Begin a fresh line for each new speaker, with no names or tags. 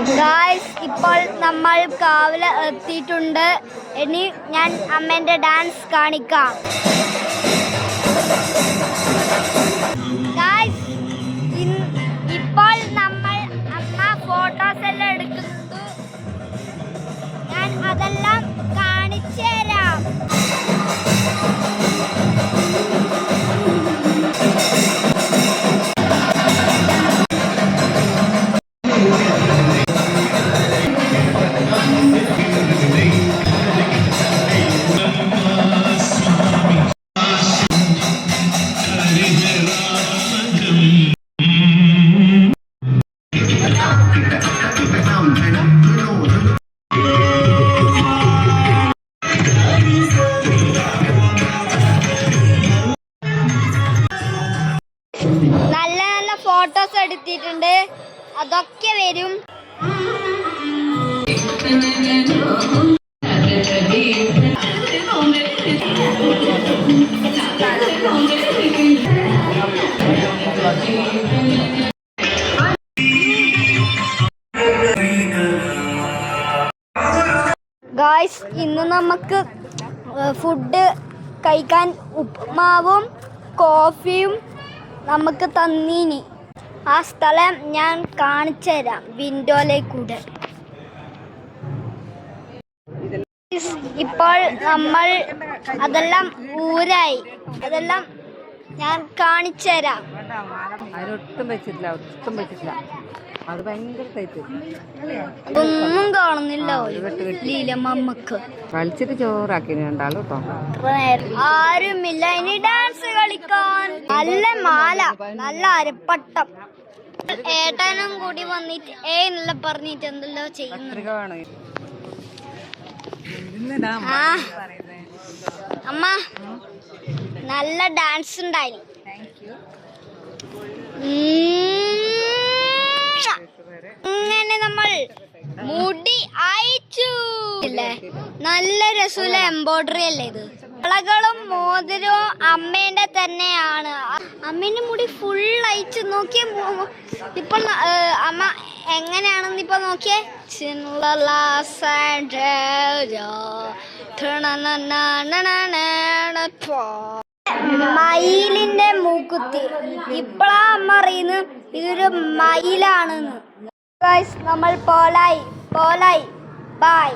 Guys, ഇപ്പോൾ നമ്മൾ കാവില് എത്തിയിട്ടുണ്ട്. ഇനി ഞാൻ അമ്മേന്റെ ഡാൻസ് കാണിക്കാം. ഗായ്സ്, ഇപ്പോൾ നമ്മൾ അമ്മ ഫോട്ടോസ് എല്ലാം എടുക്കുന്നു. ഞാൻ അതെല്ലാം കാണിച്ചു തരാം. നല്ല നല്ല ഫോട്ടോസ് എടുത്തിട്ടുണ്ട്, അതൊക്കെ വരും. ഗായ്സ്, ഇന്ന് നമുക്ക് ഫുഡ് കഴിക്കാൻ ഉപ്മാവും കോഫിയും നമുക്ക് തന്നീനി. ആ സ്ഥലം ഞാൻ കാണിച്ചു തരാം വിൻഡോയിലേക്കൂടെ. ഇപ്പോൾ നമ്മൾ അതെല്ലാം ഊരായി, അതെല്ലാം ഞാൻ കാണിച്ചു തരാം. ഒന്നും കാണുന്നില്ല ലീലമ്മക്ക്.
കളിച്ചിട്ട് ചോറാക്കി
ആരുമില്ല ഇനി ഡാൻസ് കളിക്കാൻ. നല്ല മാല, നല്ല അരപ്പട്ടം. ഏട്ടനും കൂടി വന്നിട്ട് നല്ല പറഞ്ഞിട്ട് എന്തെല്ലോ ചെയ്യുന്നു. അമ്മ നല്ല ഡാൻസ് ഉണ്ടായി. ഇങ്ങനെ നമ്മൾ മുടി അയച്ചു ഇല്ലേ, നല്ല രസമുള്ള എംബ്രോയിഡറി അല്ലേ ഇത്. വളകളും മോതിരവും അമ്മേന്റെ തന്നെയാണ്. അമ്മേന്റെ മുടി ഫുൾ അയച്ചു. നോക്കിയ ഇപ്പോൾ അമ്മ എങ്ങനെയാണെന്ന് ഇപ്പൊ നോക്കിയേ. മയിലിന്റെ മൂക്കുത്തി. ഇപ്പളാ അമ്മ അറിയുന്നു ഇതൊരു മയിലാണെന്ന്. നമ്മൾ പോലായി ബൈ.